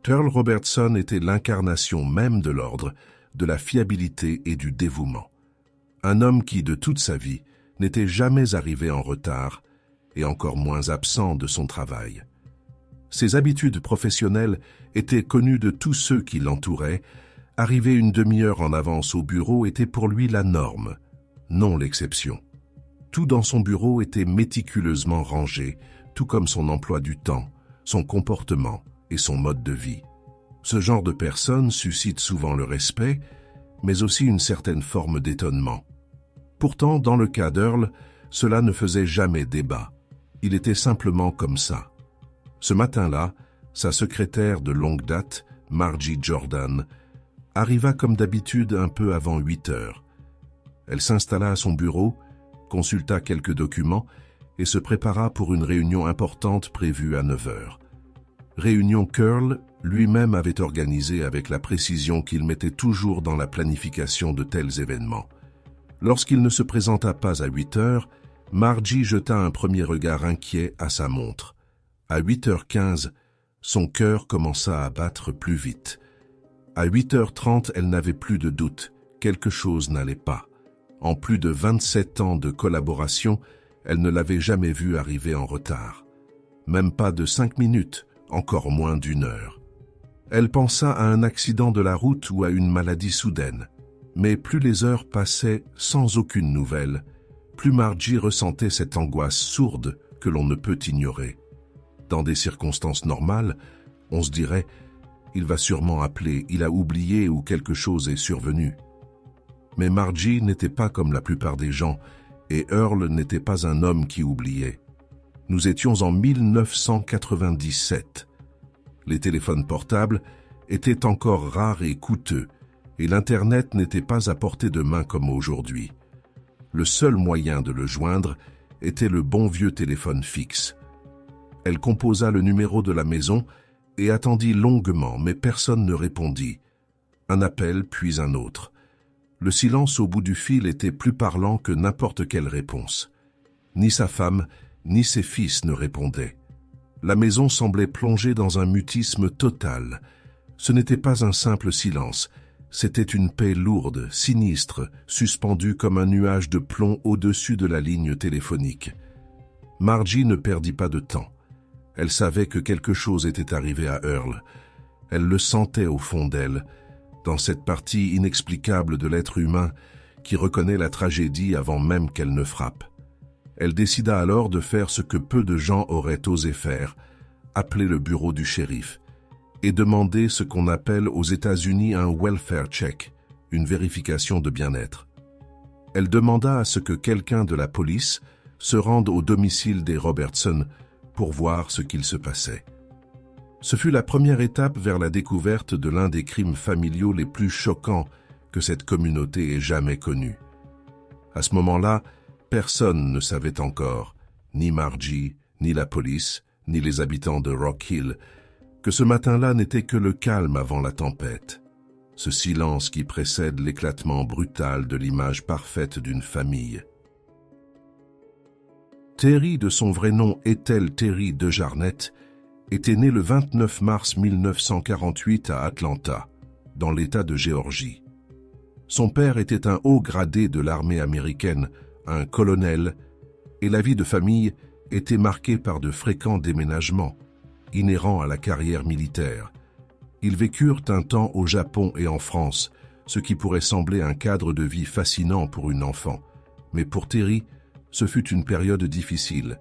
Earl Robertson était l'incarnation même de l'ordre, de la fiabilité et du dévouement. Un homme qui, de toute sa vie, n'était jamais arrivé en retard et encore moins absent de son travail. Ses habitudes professionnelles étaient connues de tous ceux qui l'entouraient. Arriver une demi-heure en avance au bureau était pour lui la norme, non l'exception. Tout dans son bureau était méticuleusement rangé, tout comme son emploi du temps, son comportement et son mode de vie. Ce genre de personne suscite souvent le respect, mais aussi une certaine forme d'étonnement. Pourtant, dans le cas d'Earl, cela ne faisait jamais débat. Il était simplement comme ça. Ce matin-là, sa secrétaire de longue date, Margie Jordan, arriva comme d'habitude un peu avant 8 heures. Elle s'installa à son bureau, consulta quelques documents et se prépara pour une réunion importante prévue à 9 heures. Réunion qu'Earl lui-même avait organisée avec la précision qu'il mettait toujours dans la planification de tels événements. Lorsqu'il ne se présenta pas à 8 heures, Margie jeta un premier regard inquiet à sa montre. À 8h15, son cœur commença à battre plus vite. À 8h30, elle n'avait plus de doute, quelque chose n'allait pas. En plus de 27 ans de collaboration, elle ne l'avait jamais vu arriver en retard. Même pas de 5 minutes, encore moins d'1 heure. Elle pensa à un accident de la route ou à une maladie soudaine. Mais plus les heures passaient sans aucune nouvelle, plus Margie ressentait cette angoisse sourde que l'on ne peut ignorer. Dans des circonstances normales, on se dirait « il va sûrement appeler, il a oublié ou quelque chose est survenu ». Mais Margie n'était pas comme la plupart des gens, et Earl n'était pas un homme qui oubliait. Nous étions en 1997. Les téléphones portables étaient encore rares et coûteux, et l'Internet n'était pas à portée de main comme aujourd'hui. Le seul moyen de le joindre était le bon vieux téléphone fixe. Elle composa le numéro de la maison et attendit longuement, mais personne ne répondit. Un appel, puis un autre. Le silence au bout du fil était plus parlant que n'importe quelle réponse. Ni sa femme, ni ses fils ne répondaient. La maison semblait plongée dans un mutisme total. Ce n'était pas un simple silence, c'était une paix lourde, sinistre, suspendue comme un nuage de plomb au-dessus de la ligne téléphonique. Margie ne perdit pas de temps. Elle savait que quelque chose était arrivé à Earl. Elle le sentait au fond d'elle, dans cette partie inexplicable de l'être humain qui reconnaît la tragédie avant même qu'elle ne frappe. Elle décida alors de faire ce que peu de gens auraient osé faire, appeler le bureau du shérif et demander ce qu'on appelle aux États-Unis un welfare check, une vérification de bien-être. Elle demanda à ce que quelqu'un de la police se rende au domicile des Robertson pour voir ce qu'il se passait. Ce fut la première étape vers la découverte de l'un des crimes familiaux les plus choquants que cette communauté ait jamais connu. À ce moment-là, personne ne savait encore, ni Margie, ni la police, ni les habitants de Rock Hill, que ce matin-là n'était que le calme avant la tempête. Ce silence qui précède l'éclatement brutal de l'image parfaite d'une famille. Terry, de son vrai nom Ethel Terry DeJarnette, était né le 29 mars 1948 à Atlanta, dans l'État de Géorgie. Son père était un haut gradé de l'armée américaine, un colonel, et la vie de famille était marquée par de fréquents déménagements, inhérents à la carrière militaire. Ils vécurent un temps au Japon et en France, ce qui pourrait sembler un cadre de vie fascinant pour une enfant. Mais pour Terry, ce fut une période difficile.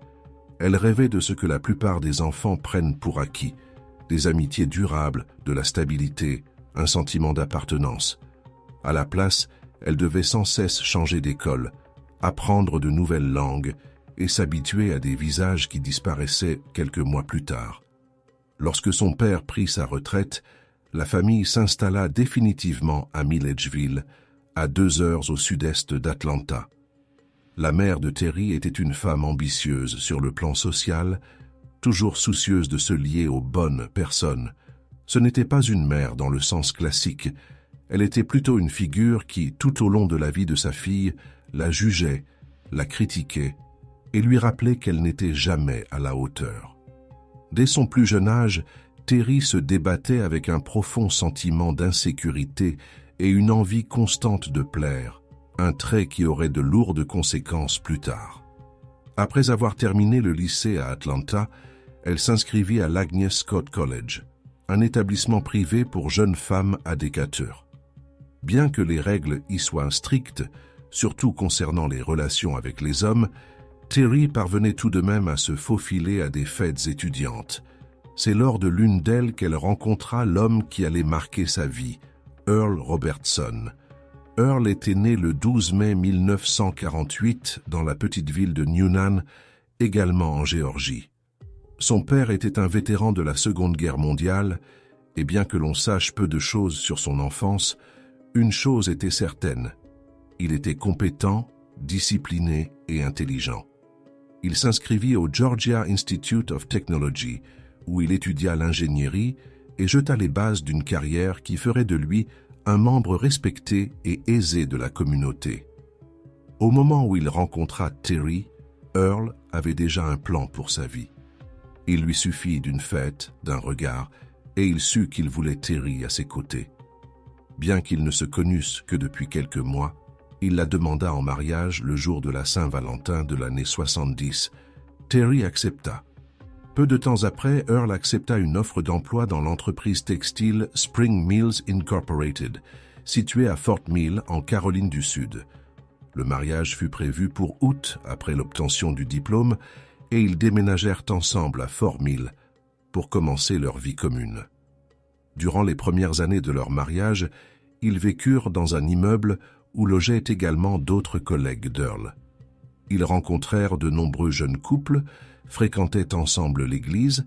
Elle rêvait de ce que la plupart des enfants prennent pour acquis, des amitiés durables, de la stabilité, un sentiment d'appartenance. À la place, elle devait sans cesse changer d'école, apprendre de nouvelles langues et s'habituer à des visages qui disparaissaient quelques mois plus tard. Lorsque son père prit sa retraite, la famille s'installa définitivement à Milledgeville, à 2 heures au sud-est d'Atlanta. La mère de Terry était une femme ambitieuse sur le plan social, toujours soucieuse de se lier aux bonnes personnes. Ce n'était pas une mère dans le sens classique, elle était plutôt une figure qui, tout au long de la vie de sa fille, la jugeait, la critiquait et lui rappelait qu'elle n'était jamais à la hauteur. Dès son plus jeune âge, Terry se débattait avec un profond sentiment d'insécurité et une envie constante de plaire, un trait qui aurait de lourdes conséquences plus tard. Après avoir terminé le lycée à Atlanta, elle s'inscrivit à l'Agnes Scott College, un établissement privé pour jeunes femmes à Decatur. Bien que les règles y soient strictes, surtout concernant les relations avec les hommes, Terry parvenait tout de même à se faufiler à des fêtes étudiantes. C'est lors de l'une d'elles qu'elle rencontra l'homme qui allait marquer sa vie, Earl Robertson. Earl était né le 12 mai 1948 dans la petite ville de Newnan, également en Géorgie. Son père était un vétéran de la Seconde Guerre mondiale, et bien que l'on sache peu de choses sur son enfance, une chose était certaine. Il était compétent, discipliné et intelligent. Il s'inscrivit au Georgia Institute of Technology, où il étudia l'ingénierie et jeta les bases d'une carrière qui ferait de lui un membre respecté et aisé de la communauté. Au moment où il rencontra Terry, Earl avait déjà un plan pour sa vie. Il lui suffit d'une fête, d'un regard, et il sut qu'il voulait Terry à ses côtés. Bien qu'ils ne se connussent que depuis quelques mois, il la demanda en mariage le jour de la Saint-Valentin de l'année 70. Terry accepta. Peu de temps après, Earl accepta une offre d'emploi dans l'entreprise textile Spring Mills Incorporated, située à Fort Mill, en Caroline du Sud. Le mariage fut prévu pour août, après l'obtention du diplôme, et ils déménagèrent ensemble à Fort Mill pour commencer leur vie commune. Durant les premières années de leur mariage, ils vécurent dans un immeuble où logeaient également d'autres collègues d'Earl. Ils rencontrèrent de nombreux jeunes couples, fréquentaient ensemble l'église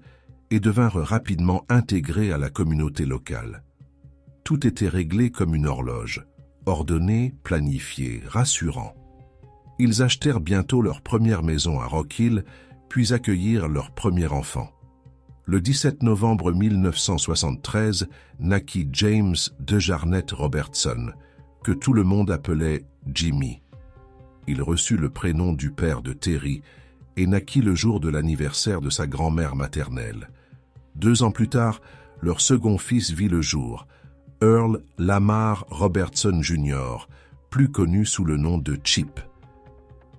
et devinrent rapidement intégrés à la communauté locale. Tout était réglé comme une horloge, ordonné, planifié, rassurant. Ils achetèrent bientôt leur première maison à Rock Hill, puis accueillirent leur premier enfant. Le 17 novembre 1973 naquit James DeJarnett Robertson, que tout le monde appelait Jimmy. Il reçut le prénom du père de Terry et naquit le jour de l'anniversaire de sa grand-mère maternelle. 2 ans plus tard, leur second fils vit le jour, Earl Lamar Robertson Jr., plus connu sous le nom de Chip.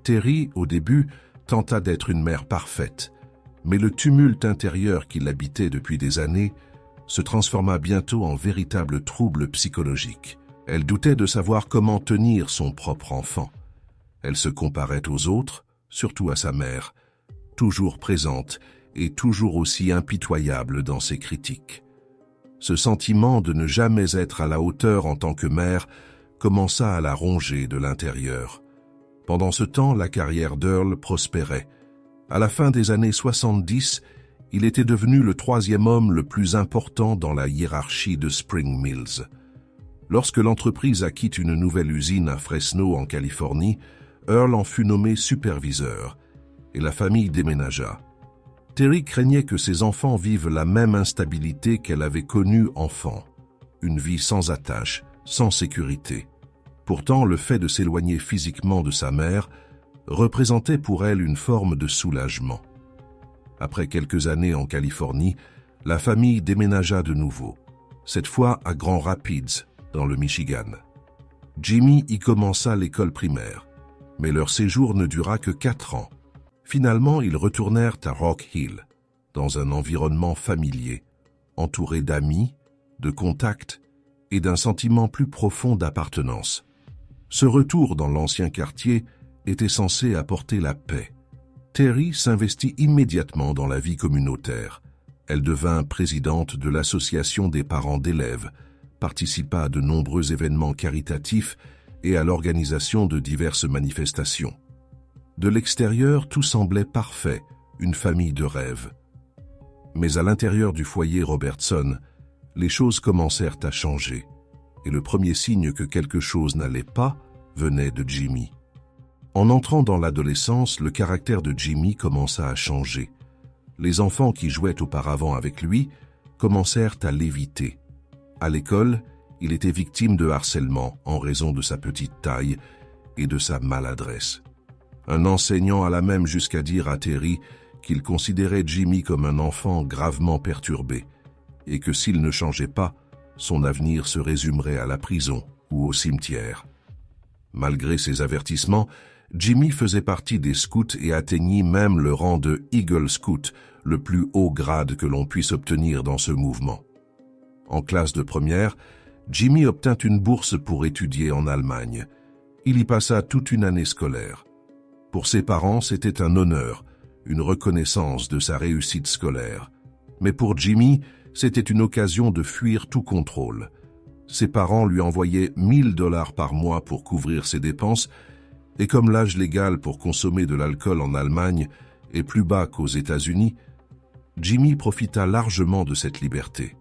Terry, au début, tenta d'être une mère parfaite, mais le tumulte intérieur qui l'habitait depuis des années se transforma bientôt en véritable trouble psychologique. Elle doutait de savoir comment tenir son propre enfant. Elle se comparait aux autres, surtout à sa mère, toujours présente et toujours aussi impitoyable dans ses critiques. Ce sentiment de ne jamais être à la hauteur en tant que mère commença à la ronger de l'intérieur. Pendant ce temps, la carrière d'Earl prospérait. À la fin des années 70, il était devenu le 3e homme le plus important dans la hiérarchie de Spring Mills. Lorsque l'entreprise acquit une nouvelle usine à Fresno, en Californie, Earl en fut nommé superviseur, et la famille déménagea. Terry craignait que ses enfants vivent la même instabilité qu'elle avait connue enfant, une vie sans attache, sans sécurité. Pourtant, le fait de s'éloigner physiquement de sa mère représentait pour elle une forme de soulagement. Après quelques années en Californie, la famille déménagea de nouveau, cette fois à Grand Rapids, dans le Michigan. Jimmy y commença l'école primaire, mais leur séjour ne dura que 4 ans. Finalement, ils retournèrent à Rock Hill, dans un environnement familier, entouré d'amis, de contacts et d'un sentiment plus profond d'appartenance. Ce retour dans l'ancien quartier était censé apporter la paix. Terry s'investit immédiatement dans la vie communautaire. Elle devint présidente de l'association des parents d'élèves, participa à de nombreux événements caritatifs et à l'organisation de diverses manifestations. De l'extérieur, tout semblait parfait, une famille de rêve. Mais à l'intérieur du foyer Robertson, les choses commencèrent à changer, et le premier signe que quelque chose n'allait pas venait de Jimmy. En entrant dans l'adolescence, le caractère de Jimmy commença à changer. Les enfants qui jouaient auparavant avec lui commencèrent à l'éviter. À l'école, il était victime de harcèlement en raison de sa petite taille et de sa maladresse. Un enseignant alla même jusqu'à dire à Terry qu'il considérait Jimmy comme un enfant gravement perturbé et que s'il ne changeait pas, son avenir se résumerait à la prison ou au cimetière. Malgré ces avertissements, Jimmy faisait partie des scouts et atteignit même le rang de Eagle Scout, le plus haut grade que l'on puisse obtenir dans ce mouvement. En classe de première, Jimmy obtint une bourse pour étudier en Allemagne. Il y passa toute une année scolaire. Pour ses parents, c'était un honneur, une reconnaissance de sa réussite scolaire. Mais pour Jimmy, c'était une occasion de fuir tout contrôle. Ses parents lui envoyaient 1 000 $ par mois pour couvrir ses dépenses, et comme l'âge légal pour consommer de l'alcool en Allemagne est plus bas qu'aux États-Unis, Jimmy profita largement de cette liberté.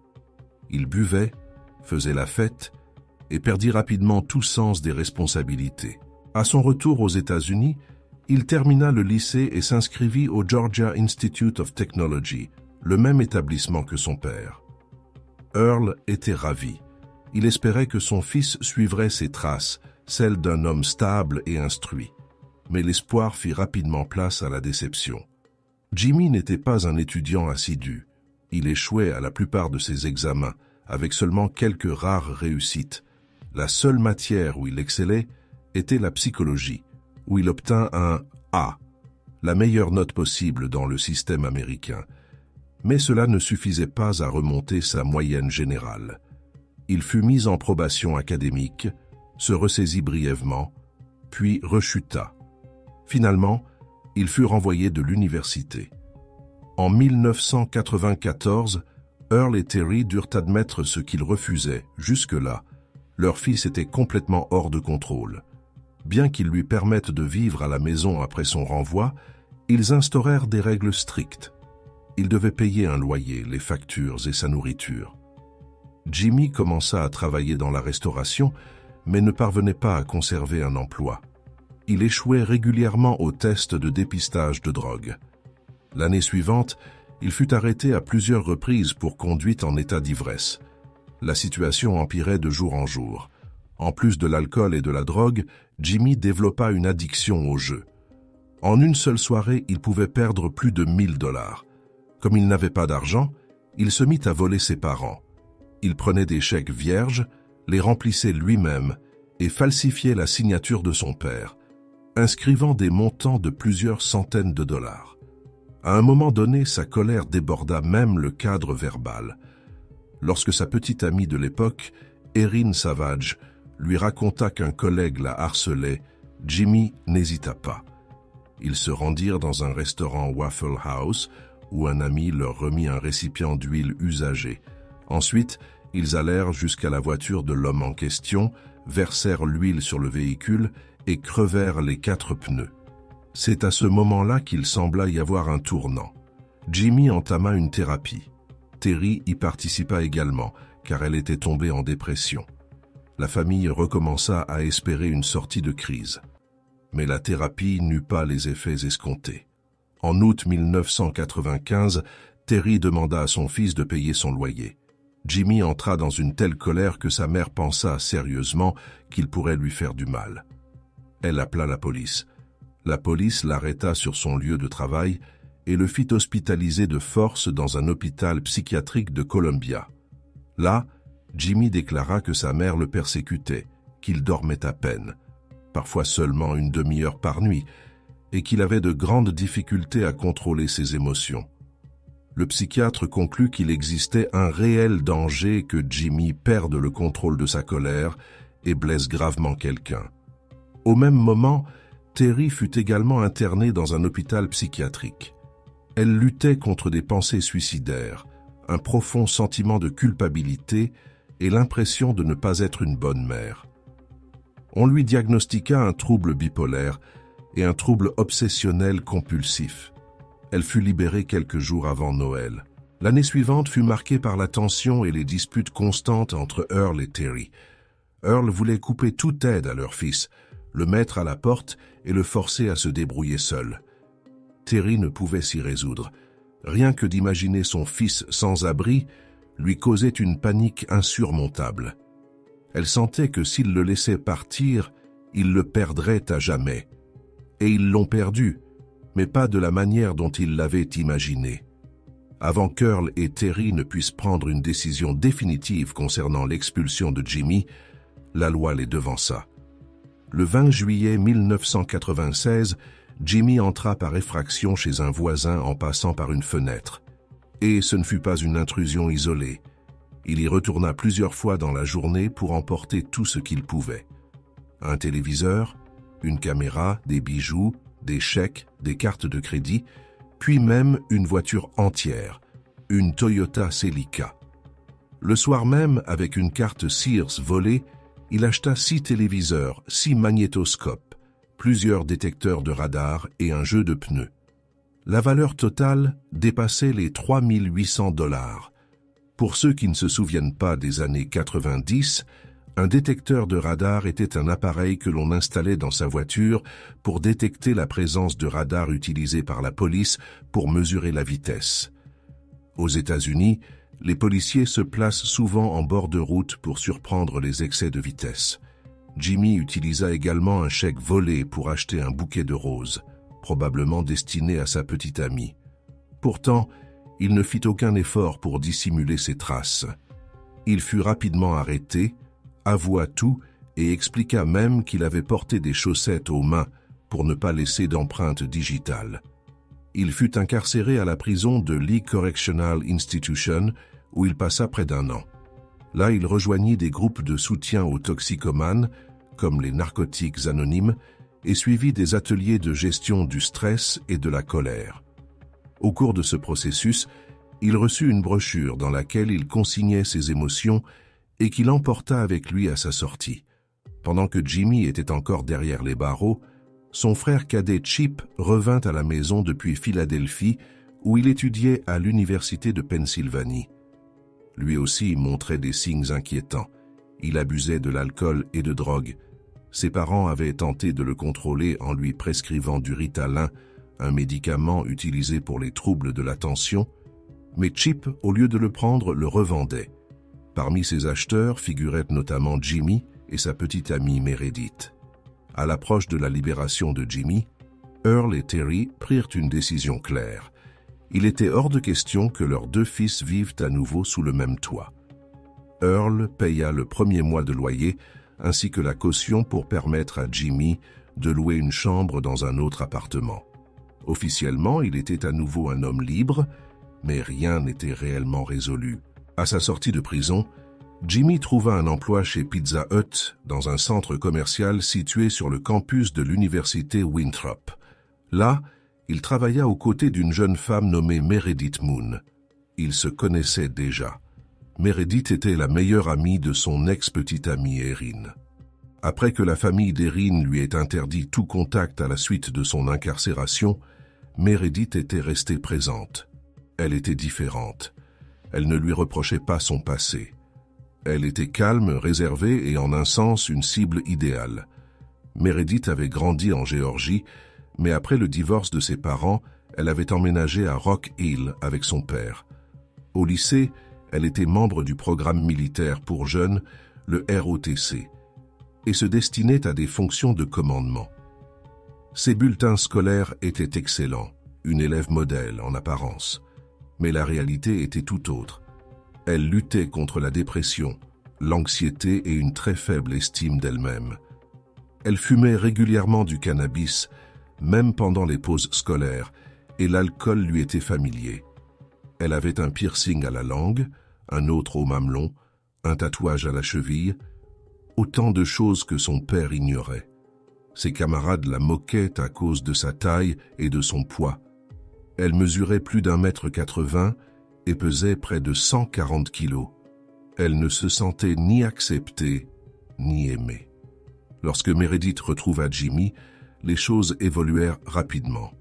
Il buvait, faisait la fête et perdit rapidement tout sens des responsabilités. À son retour aux États-Unis, il termina le lycée et s'inscrivit au Georgia Institute of Technology, le même établissement que son père. Earl était ravi. Il espérait que son fils suivrait ses traces, celles d'un homme stable et instruit. Mais l'espoir fit rapidement place à la déception. Jimmy n'était pas un étudiant assidu. Il échouait à la plupart de ses examens, avec seulement quelques rares réussites. La seule matière où il excellait était la psychologie, où il obtint un A, la meilleure note possible dans le système américain. Mais cela ne suffisait pas à remonter sa moyenne générale. Il fut mis en probation académique, se ressaisit brièvement, puis rechuta. Finalement, il fut renvoyé de l'université. En 1994, Earl et Terry durent admettre ce qu'ils refusaient. Jusque-là, leur fils était complètement hors de contrôle. Bien qu'ils lui permettent de vivre à la maison après son renvoi, ils instaurèrent des règles strictes. Il devait payer un loyer, les factures et sa nourriture. Jimmy commença à travailler dans la restauration, mais ne parvenait pas à conserver un emploi. Il échouait régulièrement aux tests de dépistage de drogue. L'année suivante, il fut arrêté à plusieurs reprises pour conduite en état d'ivresse. La situation empirait de jour en jour. En plus de l'alcool et de la drogue, Jimmy développa une addiction au jeu. En une seule soirée, il pouvait perdre plus de 1 000 $. Comme il n'avait pas d'argent, il se mit à voler ses parents. Il prenait des chèques vierges, les remplissait lui-même et falsifiait la signature de son père, inscrivant des montants de plusieurs centaines de dollars. À un moment donné, sa colère déborda même le cadre verbal. Lorsque sa petite amie de l'époque, Erin Savage, lui raconta qu'un collègue la harcelait, Jimmy n'hésita pas. Ils se rendirent dans un restaurant Waffle House où un ami leur remit un récipient d'huile usagée. Ensuite, ils allèrent jusqu'à la voiture de l'homme en question, versèrent l'huile sur le véhicule et crevèrent les 4 pneus. C'est à ce moment-là qu'il sembla y avoir un tournant. Jimmy entama une thérapie. Terry y participa également, car elle était tombée en dépression. La famille recommença à espérer une sortie de crise. Mais la thérapie n'eut pas les effets escomptés. En août 1995, Terry demanda à son fils de payer son loyer. Jimmy entra dans une telle colère que sa mère pensa sérieusement qu'il pourrait lui faire du mal. Elle appela la police. La police l'arrêta sur son lieu de travail et le fit hospitaliser de force dans un hôpital psychiatrique de Columbia. Là, Jimmy déclara que sa mère le persécutait, qu'il dormait à peine, parfois seulement une demi-heure par nuit, et qu'il avait de grandes difficultés à contrôler ses émotions. Le psychiatre conclut qu'il existait un réel danger que Jimmy perde le contrôle de sa colère et blesse gravement quelqu'un. Au même moment, Terry fut également internée dans un hôpital psychiatrique. Elle luttait contre des pensées suicidaires, un profond sentiment de culpabilité et l'impression de ne pas être une bonne mère. On lui diagnostiqua un trouble bipolaire et un trouble obsessionnel compulsif. Elle fut libérée quelques jours avant Noël. L'année suivante fut marquée par la tension et les disputes constantes entre Earl et Terry. Earl voulait couper toute aide à leur fils, le mettre à la porte et le forcer à se débrouiller seul. Terry ne pouvait s'y résoudre. Rien que d'imaginer son fils sans abri lui causait une panique insurmontable. Elle sentait que s'il le laissait partir, il le perdrait à jamais. Et ils l'ont perdu, mais pas de la manière dont ils l'avaient imaginé. Avant qu'Earl et Terry ne puissent prendre une décision définitive concernant l'expulsion de Jimmy, la loi les devança. Le 20 juillet 1996, Jimmy entra par effraction chez un voisin en passant par une fenêtre. Et ce ne fut pas une intrusion isolée. Il y retourna plusieurs fois dans la journée pour emporter tout ce qu'il pouvait. Un téléviseur, une caméra, des bijoux, des chèques, des cartes de crédit, puis même une voiture entière, une Toyota Celica. Le soir même, avec une carte Sears volée, il acheta 6 téléviseurs, 6 magnétoscopes, plusieurs détecteurs de radar et un jeu de pneus. La valeur totale dépassait les 3 800 $. Pour ceux qui ne se souviennent pas des années 90, un détecteur de radar était un appareil que l'on installait dans sa voiture pour détecter la présence de radars utilisés par la police pour mesurer la vitesse. Aux États-Unis, les policiers se placent souvent en bord de route pour surprendre les excès de vitesse. Jimmy utilisa également un chèque volé pour acheter un bouquet de roses, probablement destiné à sa petite amie. Pourtant, il ne fit aucun effort pour dissimuler ses traces. Il fut rapidement arrêté, avoua tout et expliqua même qu'il avait porté des chaussettes aux mains pour ne pas laisser d'empreintes digitales. Il fut incarcéré à la prison de Lee Correctional Institution où il passa près d'1 an. Là, il rejoignit des groupes de soutien aux toxicomanes, comme les narcotiques anonymes, et suivit des ateliers de gestion du stress et de la colère. Au cours de ce processus, il reçut une brochure dans laquelle il consignait ses émotions et qu'il emporta avec lui à sa sortie. Pendant que Jimmy était encore derrière les barreaux, son frère cadet Chip revint à la maison depuis Philadelphie où il étudiait à l'université de Pennsylvanie. Lui aussi montrait des signes inquiétants. Il abusait de l'alcool et de drogue. Ses parents avaient tenté de le contrôler en lui prescrivant du Ritalin, un médicament utilisé pour les troubles de l'attention, mais Chip, au lieu de le prendre, le revendait. Parmi ses acheteurs figuraient notamment Jimmy et sa petite amie Meredith. À l'approche de la libération de Jimmy, Earl et Terry prirent une décision claire. Il était hors de question que leurs 2 fils vivent à nouveau sous le même toit. Earl paya le 1er mois de loyer ainsi que la caution pour permettre à Jimmy de louer une chambre dans un autre appartement. Officiellement, il était à nouveau un homme libre, mais rien n'était réellement résolu. À sa sortie de prison, Jimmy trouva un emploi chez Pizza Hut dans un centre commercial situé sur le campus de l'université Winthrop. Là, il travailla aux côtés d'une jeune femme nommée Meredith Moon. Ils se connaissaient déjà. Meredith était la meilleure amie de son ex-petite amie Erin. Après que la famille d'Erin lui ait interdit tout contact à la suite de son incarcération, Meredith était restée présente. Elle était différente. Elle ne lui reprochait pas son passé. Elle était calme, réservée et en un sens une cible idéale. Meredith avait grandi en Géorgie, mais après le divorce de ses parents, elle avait emménagé à Rock Hill avec son père. Au lycée, elle était membre du programme militaire pour jeunes, le ROTC, et se destinait à des fonctions de commandement. Ses bulletins scolaires étaient excellents, une élève modèle en apparence. Mais la réalité était tout autre. Elle luttait contre la dépression, l'anxiété et une très faible estime d'elle-même. Elle fumait régulièrement du cannabis, même pendant les pauses scolaires, et l'alcool lui était familier. Elle avait un piercing à la langue, un autre au mamelon, un tatouage à la cheville, autant de choses que son père ignorait. Ses camarades la moquaient à cause de sa taille et de son poids. Elle mesurait plus d'1,80 m et pesait près de 140 kilos. Elle ne se sentait ni acceptée, ni aimée. Lorsque Meredith retrouva Jimmy, les choses évoluèrent rapidement.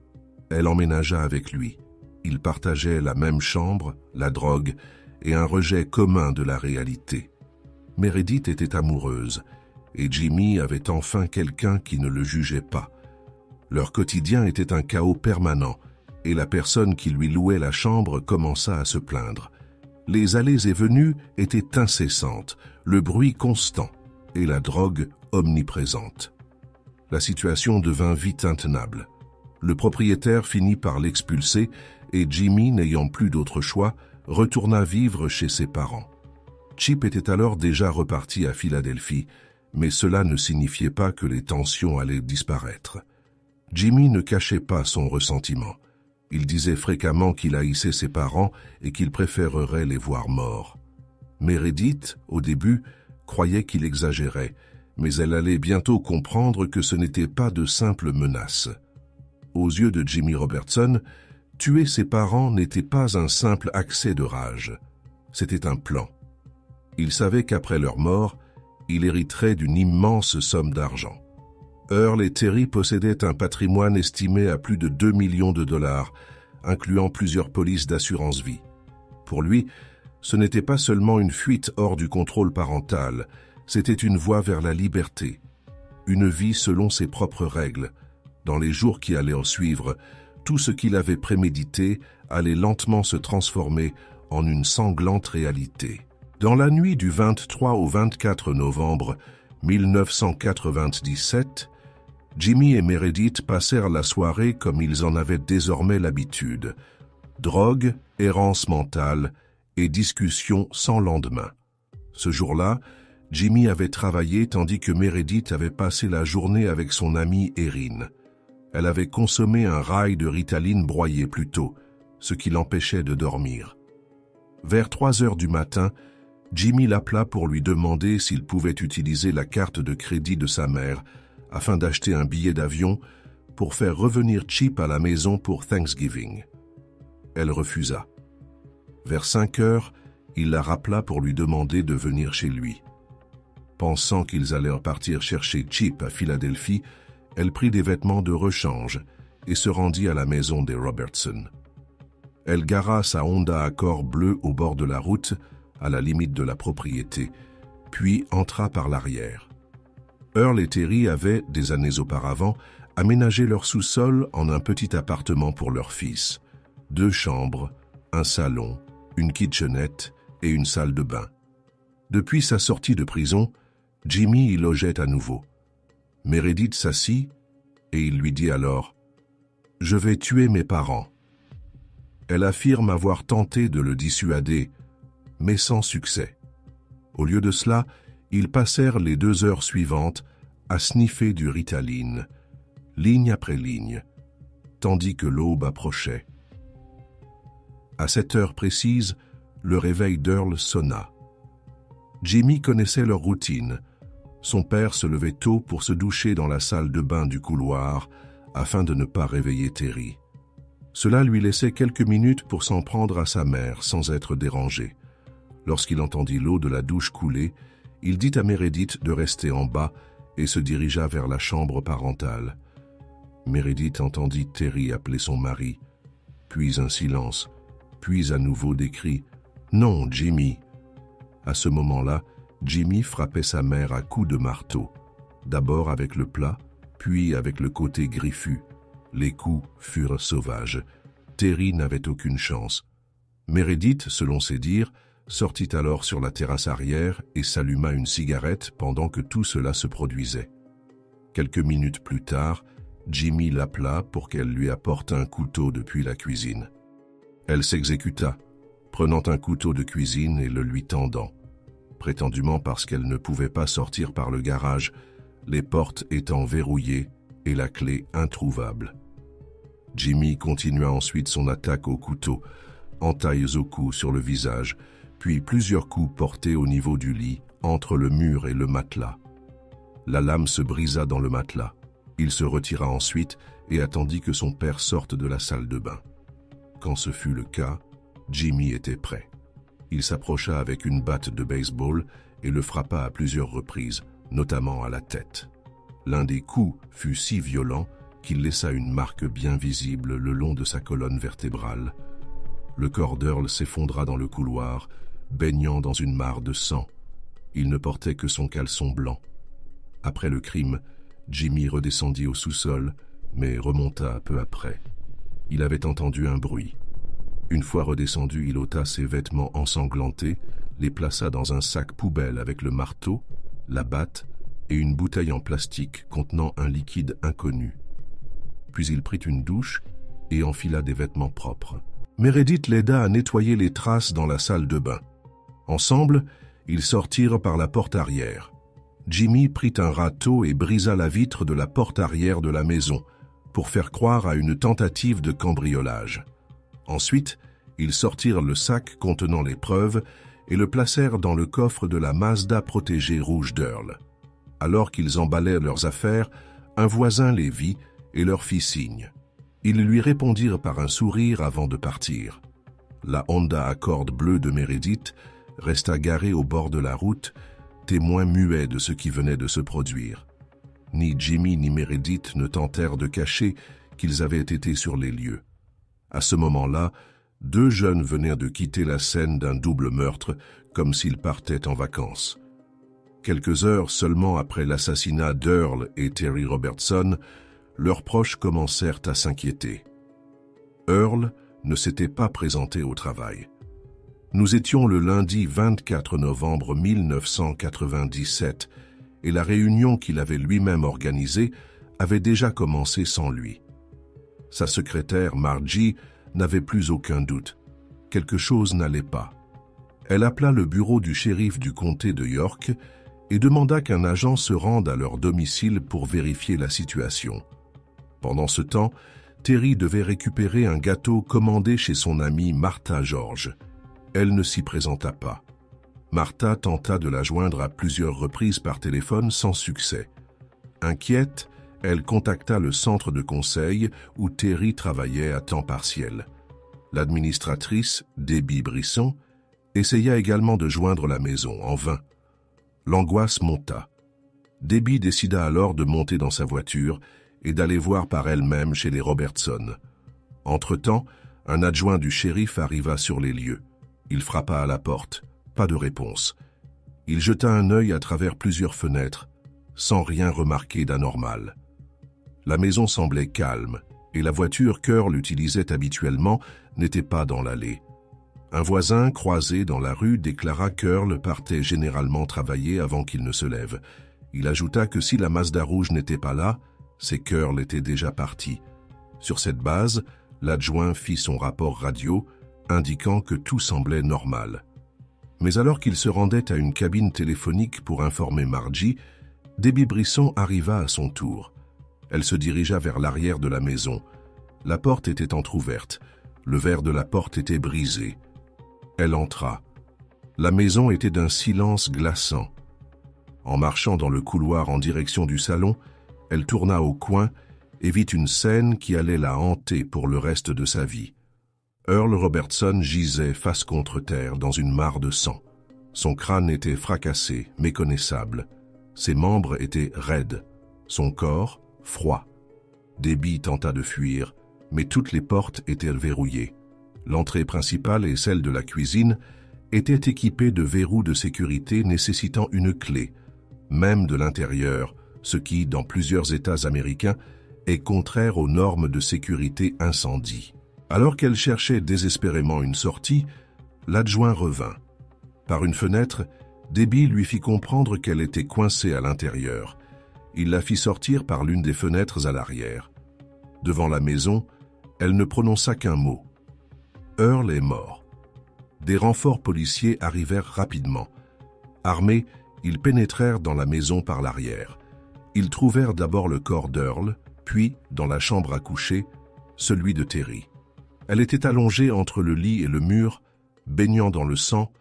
Elle emménagea avec lui. Ils partageaient la même chambre, la drogue et un rejet commun de la réalité. Meredith était amoureuse et Jimmy avait enfin quelqu'un qui ne le jugeait pas. Leur quotidien était un chaos permanent et la personne qui lui louait la chambre commença à se plaindre. Les allées et venues étaient incessantes, le bruit constant et la drogue omniprésente. La situation devint vite intenable. Le propriétaire finit par l'expulser et Jimmy, n'ayant plus d'autre choix, retourna vivre chez ses parents. Chip était alors déjà reparti à Philadelphie, mais cela ne signifiait pas que les tensions allaient disparaître. Jimmy ne cachait pas son ressentiment. Il disait fréquemment qu'il haïssait ses parents et qu'il préférerait les voir morts. Meredith, au début, croyait qu'il exagérait, mais elle allait bientôt comprendre que ce n'était pas de simples menaces. Aux yeux de Jimmy Robertson, tuer ses parents n'était pas un simple accès de rage. C'était un plan. Il savait qu'après leur mort, il hériterait d'une immense somme d'argent. Earl et Terry possédaient un patrimoine estimé à plus de 2 millions de dollars, incluant plusieurs polices d'assurance vie. Pour lui, ce n'était pas seulement une fuite hors du contrôle parental, c'était une voie vers la liberté, une vie selon ses propres règles. Dans les jours qui allaient en suivre, tout ce qu'il avait prémédité allait lentement se transformer en une sanglante réalité. Dans la nuit du 23 au 24 novembre 1997, Jimmy et Meredith passèrent la soirée comme ils en avaient désormais l'habitude. Drogue, errance mentale et discussions sans lendemain. Ce jour-là, Jimmy avait travaillé tandis que Meredith avait passé la journée avec son amie Erin. Elle avait consommé un rail de Ritaline broyé plus tôt, ce qui l'empêchait de dormir. Vers 3 heures du matin, Jimmy l'appela pour lui demander s'il pouvait utiliser la carte de crédit de sa mère afin d'acheter un billet d'avion pour faire revenir Chip à la maison pour Thanksgiving. Elle refusa. Vers 5 heures, il la rappela pour lui demander de venir chez lui. Pensant qu'ils allaient repartir chercher Chip à Philadelphie, elle prit des vêtements de rechange et se rendit à la maison des Robertson. Elle gara sa Honda Accord bleue au bord de la route, à la limite de la propriété, puis entra par l'arrière. Earl et Terry avaient, des années auparavant, aménagé leur sous-sol en un petit appartement pour leur fils. 2 chambres, un salon, une kitchenette et une salle de bain. Depuis sa sortie de prison, Jimmy y logeait à nouveau. Meredith s'assit et il lui dit alors « Je vais tuer mes parents ». Elle affirme avoir tenté de le dissuader, mais sans succès. Au lieu de cela, ils passèrent les 2 heures suivantes à sniffer du Ritaline, ligne après ligne, tandis que l'aube approchait. À cette heure précise, le réveil d'Earl sonna. Jimmy connaissait leur routine. Son père se levait tôt pour se doucher dans la salle de bain du couloir afin de ne pas réveiller Terry. Cela lui laissait quelques minutes pour s'en prendre à sa mère sans être dérangé. Lorsqu'il entendit l'eau de la douche couler, il dit à Meredith de rester en bas et se dirigea vers la chambre parentale. Meredith entendit Terry appeler son mari, puis un silence, puis à nouveau des cris « Non, Jimmy !» À ce moment-là, Jimmy frappait sa mère à coups de marteau, d'abord avec le plat, puis avec le côté griffu. Les coups furent sauvages. Terry n'avait aucune chance. Meredith, selon ses dires, sortit alors sur la terrasse arrière et s'alluma une cigarette pendant que tout cela se produisait. Quelques minutes plus tard, Jimmy l'appela pour qu'elle lui apporte un couteau depuis la cuisine. Elle s'exécuta, prenant un couteau de cuisine et le lui tendant, prétendument parce qu'elle ne pouvait pas sortir par le garage, les portes étant verrouillées et la clé introuvable. Jimmy continua ensuite son attaque au couteau, entailles au cou sur le visage, puis plusieurs coups portés au niveau du lit, entre le mur et le matelas. La lame se brisa dans le matelas. Il se retira ensuite et attendit que son père sorte de la salle de bain. Quand ce fut le cas, Jimmy était prêt. Il s'approcha avec une batte de baseball et le frappa à plusieurs reprises, notamment à la tête. L'un des coups fut si violent qu'il laissa une marque bien visible le long de sa colonne vertébrale. Le corps d'Earl s'effondra dans le couloir, baignant dans une mare de sang. Il ne portait que son caleçon blanc. Après le crime, Jimmy redescendit au sous-sol, mais remonta peu après. Il avait entendu un bruit. Une fois redescendu, il ôta ses vêtements ensanglantés, les plaça dans un sac poubelle avec le marteau, la batte et une bouteille en plastique contenant un liquide inconnu. Puis il prit une douche et enfila des vêtements propres. Meredith l'aida à nettoyer les traces dans la salle de bain. Ensemble, ils sortirent par la porte arrière. Jimmy prit un râteau et brisa la vitre de la porte arrière de la maison pour faire croire à une tentative de cambriolage. Ensuite, ils sortirent le sac contenant les preuves et le placèrent dans le coffre de la Mazda protégée rouge d'Earl. Alors qu'ils emballaient leurs affaires, un voisin les vit et leur fit signe. Ils lui répondirent par un sourire avant de partir. La Honda Accord bleue de Meredith resta garée au bord de la route, témoin muet de ce qui venait de se produire. Ni Jimmy ni Meredith ne tentèrent de cacher qu'ils avaient été sur les lieux. À ce moment-là, 2 jeunes venaient de quitter la scène d'un double meurtre comme s'ils partaient en vacances. Quelques heures seulement après l'assassinat d'Earl et Terry Robertson, leurs proches commencèrent à s'inquiéter. Earl ne s'était pas présenté au travail. Nous étions le lundi 24 novembre 1997 et la réunion qu'il avait lui-même organisée avait déjà commencé sans lui. Sa secrétaire Margie n'avait plus aucun doute. Quelque chose n'allait pas. Elle appela le bureau du shérif du comté de York et demanda qu'un agent se rende à leur domicile pour vérifier la situation. Pendant ce temps, Terry devait récupérer un gâteau commandé chez son amie Martha George. Elle ne s'y présenta pas. Martha tenta de la joindre à plusieurs reprises par téléphone sans succès. Inquiète, elle contacta le centre de conseil où Terry travaillait à temps partiel. L'administratrice, Debbie Brisson, essaya également de joindre la maison, en vain. L'angoisse monta. Debbie décida alors de monter dans sa voiture et d'aller voir par elle-même chez les Robertson. Entre-temps, un adjoint du shérif arriva sur les lieux. Il frappa à la porte. Pas de réponse. Il jeta un œil à travers plusieurs fenêtres, sans rien remarquer d'anormal. La maison semblait calme, et la voiture qu'Earl utilisait habituellement n'était pas dans l'allée. Un voisin croisé dans la rue déclara qu'Earl partait généralement travailler avant qu'il ne se lève. Il ajouta que si la Mazda rouge n'était pas là, c'est qu'Earl était déjà parti. Sur cette base, l'adjoint fit son rapport radio, indiquant que tout semblait normal. Mais alors qu'il se rendait à une cabine téléphonique pour informer Margie, Debbie Brisson arriva à son tour. Elle se dirigea vers l'arrière de la maison. La porte était entr'ouverte. Le verre de la porte était brisé. Elle entra. La maison était d'un silence glaçant. En marchant dans le couloir en direction du salon, elle tourna au coin et vit une scène qui allait la hanter pour le reste de sa vie. Earl Robertson gisait face contre terre dans une mare de sang. Son crâne était fracassé, méconnaissable. Ses membres étaient raides. Son corps, froid. Debbie tenta de fuir, mais toutes les portes étaient verrouillées. L'entrée principale et celle de la cuisine étaient équipées de verrous de sécurité nécessitant une clé, même de l'intérieur, ce qui, dans plusieurs États américains, est contraire aux normes de sécurité incendie. Alors qu'elle cherchait désespérément une sortie, l'adjoint revint. Par une fenêtre, Debbie lui fit comprendre qu'elle était coincée à l'intérieur. Il la fit sortir par l'une des fenêtres à l'arrière. Devant la maison, elle ne prononça qu'un mot. Earl est mort. Des renforts policiers arrivèrent rapidement. Armés, ils pénétrèrent dans la maison par l'arrière. Ils trouvèrent d'abord le corps d'Earl, puis, dans la chambre à coucher, celui de Terry. Elle était allongée entre le lit et le mur, baignant dans le sang,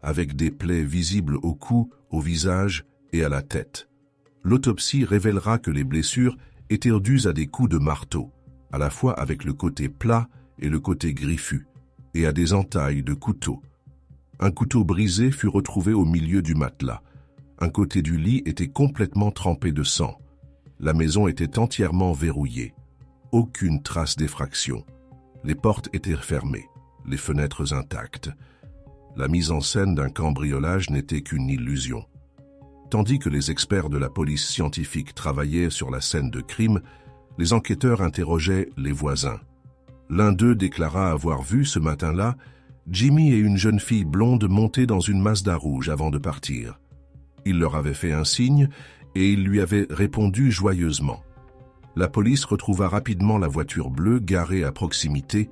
avec des plaies visibles au cou, au visage et à la tête. L'autopsie révélera que les blessures étaient dues à des coups de marteau, à la fois avec le côté plat et le côté griffu, et à des entailles de couteau. Un couteau brisé fut retrouvé au milieu du matelas. Un côté du lit était complètement trempé de sang. La maison était entièrement verrouillée. Aucune trace d'effraction. Les portes étaient fermées, les fenêtres intactes. La mise en scène d'un cambriolage n'était qu'une illusion. Tandis que les experts de la police scientifique travaillaient sur la scène de crime, les enquêteurs interrogeaient les voisins. L'un d'eux déclara avoir vu ce matin-là Jimmy et une jeune fille blonde monter dans une Mazda rouge avant de partir. Il leur avait fait un signe et il lui avait répondu joyeusement. La police retrouva rapidement la voiture bleue garée à proximité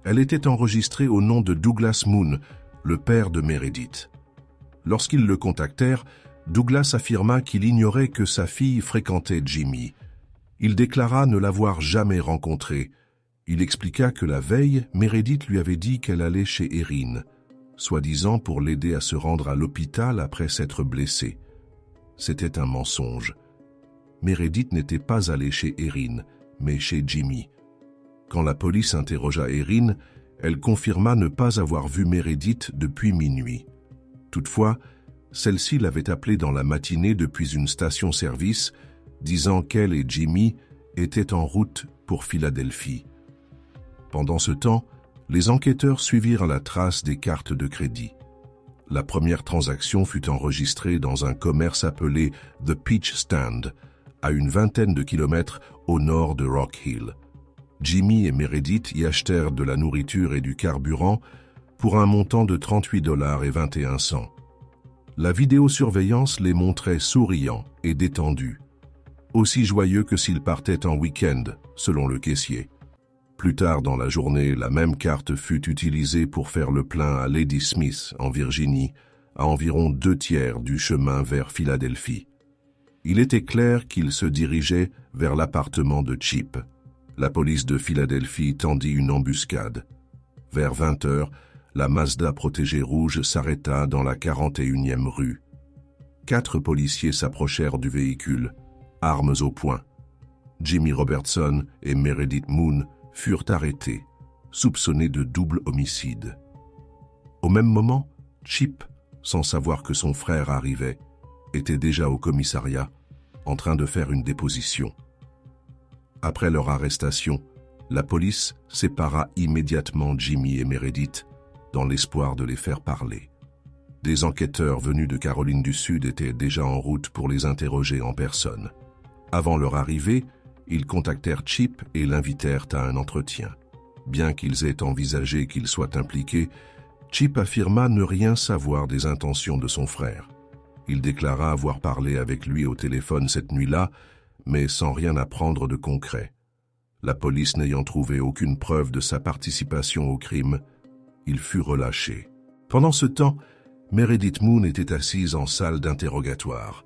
Elle était enregistrée au nom de Douglas Moon, le père de Meredith. Lorsqu'ils le contactèrent, Douglas affirma qu'il ignorait que sa fille fréquentait Jimmy. Il déclara ne l'avoir jamais rencontré. Il expliqua que la veille, Meredith lui avait dit qu'elle allait chez Erin, soi-disant pour l'aider à se rendre à l'hôpital après s'être blessée. C'était un mensonge. Meredith n'était pas allée chez Erin, mais chez Jimmy. Quand la police interrogea Erin, elle confirma ne pas avoir vu Meredith depuis minuit. Toutefois, celle-ci l'avait appelée dans la matinée depuis une station-service, disant qu'elle et Jimmy étaient en route pour Philadelphie. Pendant ce temps, les enquêteurs suivirent la trace des cartes de crédit. La première transaction fut enregistrée dans un commerce appelé The Peach Stand, à une vingtaine de kilomètres au nord de Rock Hill. Jimmy et Meredith y achetèrent de la nourriture et du carburant pour un montant de $38,21. La vidéosurveillance les montrait souriants et détendus, aussi joyeux que s'ils partaient en week-end, selon le caissier. Plus tard dans la journée, la même carte fut utilisée pour faire le plein à Lady Smith, en Virginie, à environ 2/3 du chemin vers Philadelphie. Il était clair qu'ils se dirigeaient vers l'appartement de Chip. La police de Philadelphie tendit une embuscade. Vers 20 heures, la Mazda protégée rouge s'arrêta dans la 41e rue. 4 policiers s'approchèrent du véhicule, armes au poing. Jimmy Robertson et Meredith Moon furent arrêtés, soupçonnés de double homicide. Au même moment, Chip, sans savoir que son frère arrivait, était déjà au commissariat, en train de faire une déposition. Après leur arrestation, la police sépara immédiatement Jimmy et Meredith, dans l'espoir de les faire parler. Des enquêteurs venus de Caroline du Sud étaient déjà en route pour les interroger en personne. Avant leur arrivée, ils contactèrent Chip et l'invitèrent à un entretien. Bien qu'ils aient envisagé qu'il soit impliqué, Chip affirma ne rien savoir des intentions de son frère. Il déclara avoir parlé avec lui au téléphone cette nuit-là, mais sans rien apprendre de concret. La police n'ayant trouvé aucune preuve de sa participation au crime, il fut relâché. Pendant ce temps, Meredith Moon était assise en salle d'interrogatoire.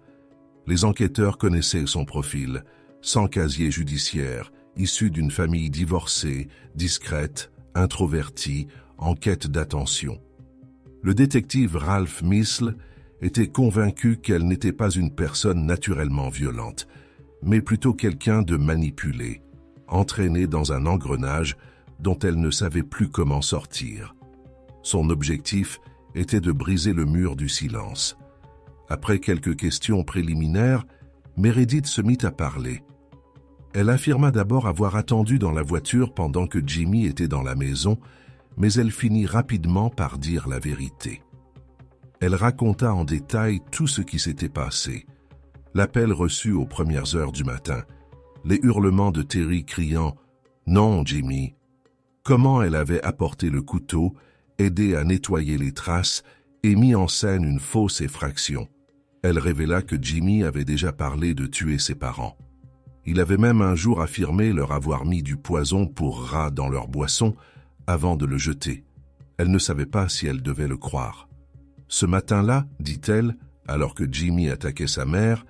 Les enquêteurs connaissaient son profil, sans casier judiciaire, issu d'une famille divorcée, discrète, introvertie, en quête d'attention. Le détective Ralph Misl était convaincu qu'elle n'était pas une personne naturellement violente, mais plutôt quelqu'un de manipulé, entraîné dans un engrenage dont elle ne savait plus comment sortir. Son objectif était de briser le mur du silence. Après quelques questions préliminaires, Meredith se mit à parler. Elle affirma d'abord avoir attendu dans la voiture pendant que Jimmy était dans la maison, mais elle finit rapidement par dire la vérité. Elle raconta en détail tout ce qui s'était passé. L'appel reçu aux premières heures du matin, les hurlements de Terry criant « Non, Jimmy !», comment elle avait apporté le couteau, aidé à nettoyer les traces et mis en scène une fausse effraction. Elle révéla que Jimmy avait déjà parlé de tuer ses parents. Il avait même un jour affirmé leur avoir mis du poison pour rats dans leur boisson avant de le jeter. Elle ne savait pas si elle devait le croire. Ce matin-là, dit-elle, alors que Jimmy attaquait sa mère,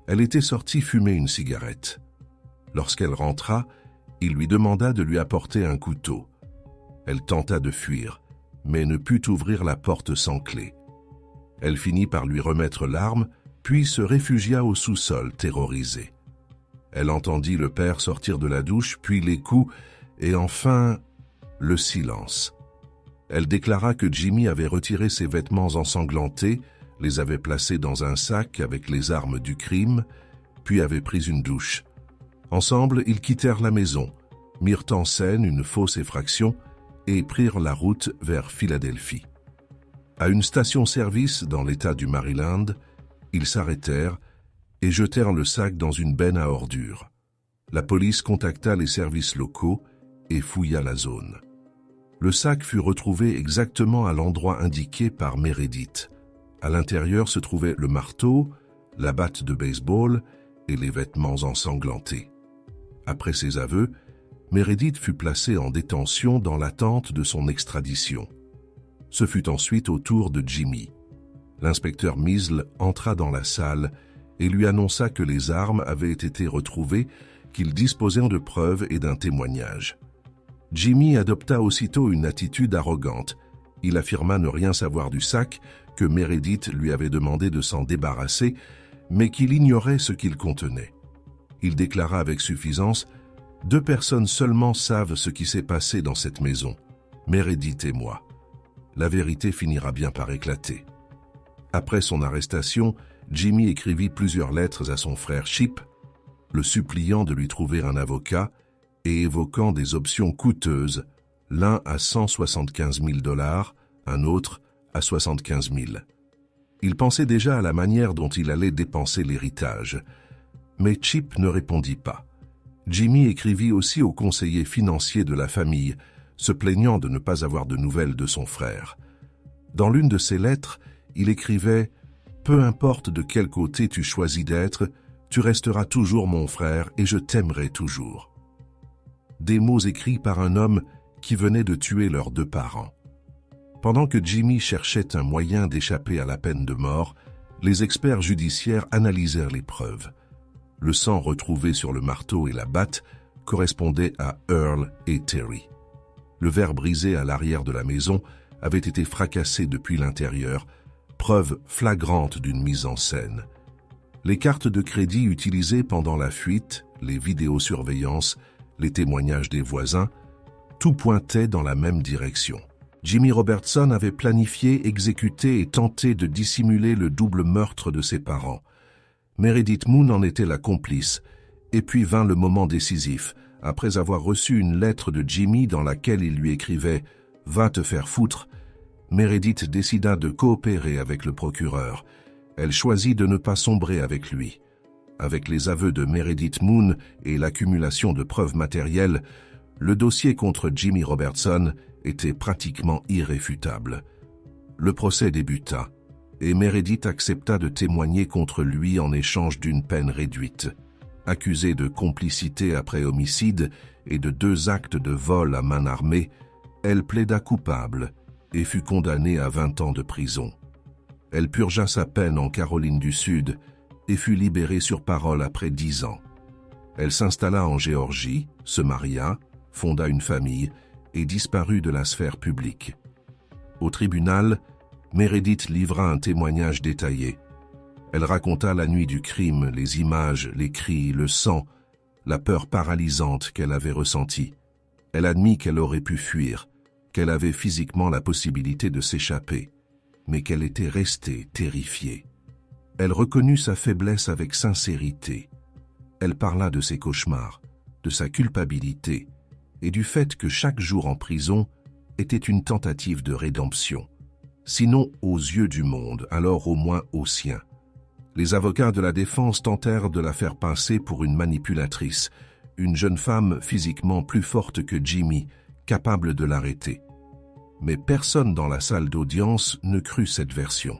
elle était sortie fumer une cigarette. Lorsqu'elle rentra, il lui demanda de lui apporter un couteau. Elle tenta de fuir, mais ne put ouvrir la porte sans clé. Elle finit par lui remettre l'arme, puis se réfugia au sous-sol, terrorisée. Elle entendit le père sortir de la douche, puis les coups, et enfin, le silence. Elle déclara que Jimmy avait retiré ses vêtements ensanglantés, les avait placés dans un sac avec les armes du crime, puis avait pris une douche. Ensemble, ils quittèrent la maison, mirent en scène une fausse effraction et prirent la route vers Philadelphie. À une station-service dans l'État du Maryland, ils s'arrêtèrent et jetèrent le sac dans une benne à ordures. La police contacta les services locaux et fouilla la zone. Le sac fut retrouvé exactement à l'endroit indiqué par Meredith. À l'intérieur se trouvaient le marteau, la batte de baseball et les vêtements ensanglantés. Après ses aveux, Meredith fut placé en détention dans l'attente de son extradition. Ce fut ensuite au tour de Jimmy. L'inspecteur Measles entra dans la salle et lui annonça que les armes avaient été retrouvées, qu'il disposait de preuves et d'un témoignage. Jimmy adopta aussitôt une attitude arrogante. Il affirma ne rien savoir du sac, que Meredith lui avait demandé de s'en débarrasser, mais qu'il ignorait ce qu'il contenait. Il déclara avec suffisance « 2 personnes seulement savent ce qui s'est passé dans cette maison, Meredith et moi. La vérité finira bien par éclater. » Après son arrestation, Jimmy écrivit plusieurs lettres à son frère Chip, le suppliant de lui trouver un avocat et évoquant des options coûteuses, l'un à 175 000 $, un autre à 75 000. Il pensait déjà à la manière dont il allait dépenser l'héritage. Mais Chip ne répondit pas. Jimmy écrivit aussi au conseiller financier de la famille, se plaignant de ne pas avoir de nouvelles de son frère. Dans l'une de ses lettres, il écrivait « Peu importe de quel côté tu choisis d'être, tu resteras toujours mon frère et je t'aimerai toujours. » Des mots écrits par un homme qui venait de tuer leurs 2 parents. Pendant que Jimmy cherchait un moyen d'échapper à la peine de mort, les experts judiciaires analysèrent les preuves. Le sang retrouvé sur le marteau et la batte correspondait à Earl et Terry. Le verre brisé à l'arrière de la maison avait été fracassé depuis l'intérieur, preuve flagrante d'une mise en scène. Les cartes de crédit utilisées pendant la fuite, les vidéosurveillances, les témoignages des voisins, tout pointait dans la même direction. Jimmy Robertson avait planifié, exécuté et tenté de dissimuler le double meurtre de ses parents. Meredith Moon en était la complice, et puis vint le moment décisif, après avoir reçu une lettre de Jimmy dans laquelle il lui écrivait « Va te faire foutre », Meredith décida de coopérer avec le procureur. Elle choisit de ne pas sombrer avec lui. Avec les aveux de Meredith Moon et l'accumulation de preuves matérielles, le dossier contre Jimmy Robertson était pratiquement irréfutable. Le procès débuta, et Meredith accepta de témoigner contre lui en échange d'une peine réduite. Accusée de complicité après homicide et de 2 actes de vol à main armée, elle plaida coupable et fut condamnée à 20 ans de prison. Elle purgea sa peine en Caroline du Sud et fut libérée sur parole après 10 ans. Elle s'installa en Géorgie, se maria, fonda une famille et disparut de la sphère publique. Au tribunal, Meredith livra un témoignage détaillé. Elle raconta la nuit du crime, les images, les cris, le sang, la peur paralysante qu'elle avait ressentie. Elle admit qu'elle aurait pu fuir, qu'elle avait physiquement la possibilité de s'échapper, mais qu'elle était restée terrifiée. Elle reconnut sa faiblesse avec sincérité. Elle parla de ses cauchemars, de sa culpabilité et du fait que chaque jour en prison était une tentative de rédemption. Sinon aux yeux du monde, alors au moins aux siens. Les avocats de la défense tentèrent de la faire passer pour une manipulatrice, une jeune femme physiquement plus forte que Jimmy, capable de l'arrêter. Mais personne dans la salle d'audience ne crut cette version.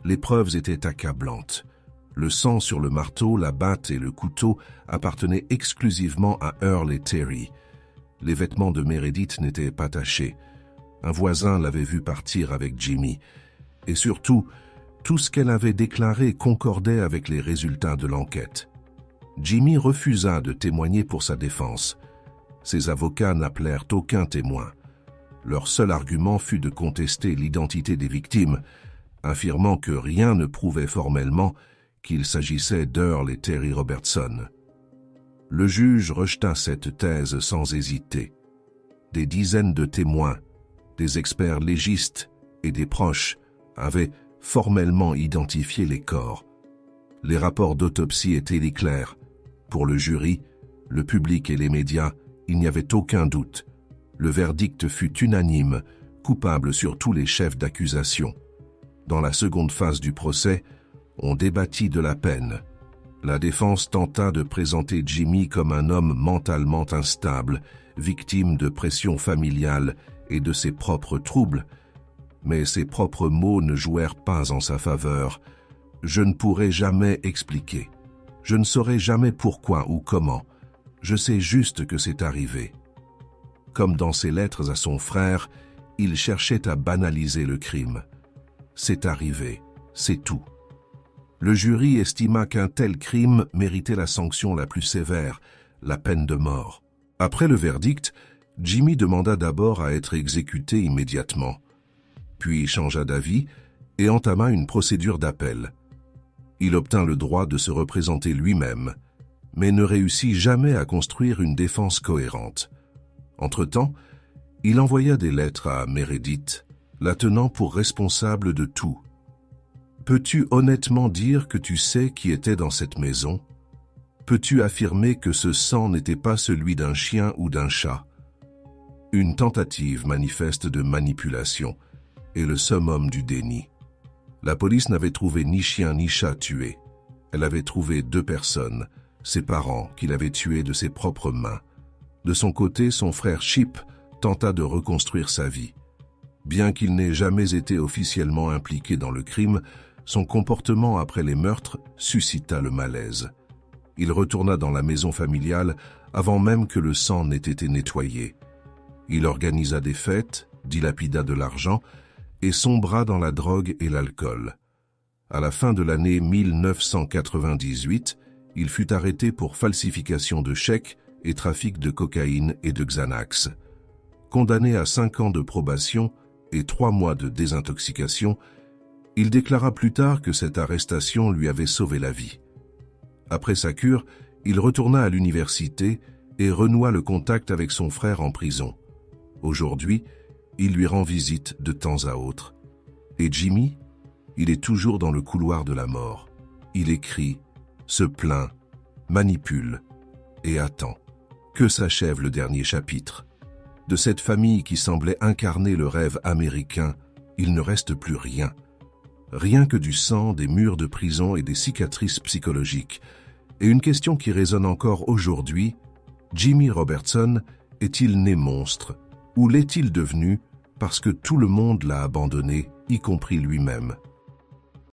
Les preuves étaient accablantes. Le sang sur le marteau, la batte et le couteau appartenaient exclusivement à Earl et Terry. Les vêtements de Meredith n'étaient pas tachés. Un voisin l'avait vu partir avec Jimmy. Et surtout, tout ce qu'elle avait déclaré concordait avec les résultats de l'enquête. Jimmy refusa de témoigner pour sa défense. Ses avocats n'appelèrent aucun témoin. Leur seul argument fut de contester l'identité des victimes, affirmant que rien ne prouvait formellement qu'il s'agissait d'Earl et Terry Robertson. Le juge rejeta cette thèse sans hésiter. Des dizaines de témoins, des experts légistes et des proches avaient formellement identifié les corps. Les rapports d'autopsie étaient clairs. Pour le jury, le public et les médias, il n'y avait aucun doute. Le verdict fut unanime, coupable sur tous les chefs d'accusation. Dans la seconde phase du procès, on débattit de la peine. La défense tenta de présenter Jimmy comme un homme mentalement instable, victime de pression familiale et de ses propres troubles. Mais ses propres mots ne jouèrent pas en sa faveur. « Je ne pourrai jamais expliquer. Je ne saurai jamais pourquoi ou comment. je sais juste que c'est arrivé. » Comme dans ses lettres à son frère, il cherchait à banaliser le crime. C'est arrivé, c'est tout. Le jury estima qu'un tel crime méritait la sanction la plus sévère, la peine de mort. Après le verdict, Jimmy demanda d'abord à être exécuté immédiatement, puis changea d'avis et entama une procédure d'appel. Il obtint le droit de se représenter lui-même, mais ne réussit jamais à construire une défense cohérente. Entre-temps, il envoya des lettres à Meredith, la tenant pour responsable de tout. « Peux-tu honnêtement dire que tu sais qui était dans cette maison? Peux-tu affirmer que ce sang n'était pas celui d'un chien ou d'un chat? » Une tentative manifeste de manipulation et le summum du déni. La police n'avait trouvé ni chien ni chat tués. Elle avait trouvé 2 personnes, ses parents, qu'il avait tués de ses propres mains. De son côté, son frère Chip tenta de reconstruire sa vie. Bien qu'il n'ait jamais été officiellement impliqué dans le crime, son comportement après les meurtres suscita le malaise. Il retourna dans la maison familiale avant même que le sang n'ait été nettoyé. Il organisa des fêtes, dilapida de l'argent et sombra dans la drogue et l'alcool. À la fin de l'année 1998, il fut arrêté pour falsification de chèques et trafic de cocaïne et de Xanax. Condamné à 5 ans de probation et 3 mois de désintoxication, il déclara plus tard que cette arrestation lui avait sauvé la vie. Après sa cure, il retourna à l'université et renoua le contact avec son frère en prison. Aujourd'hui, il lui rend visite de temps à autre. Et Jimmy, il est toujours dans le couloir de la mort. Il écrit, se plaint, manipule et attend. Que s'achève le dernier chapitre. De cette famille qui semblait incarner le rêve américain, il ne reste plus rien. Rien que du sang, des murs de prison et des cicatrices psychologiques. Et une question qui résonne encore aujourd'hui, Jimmy Robertson est-il né monstre? Ou l'est-il devenu parce que tout le monde l'a abandonné, y compris lui-même?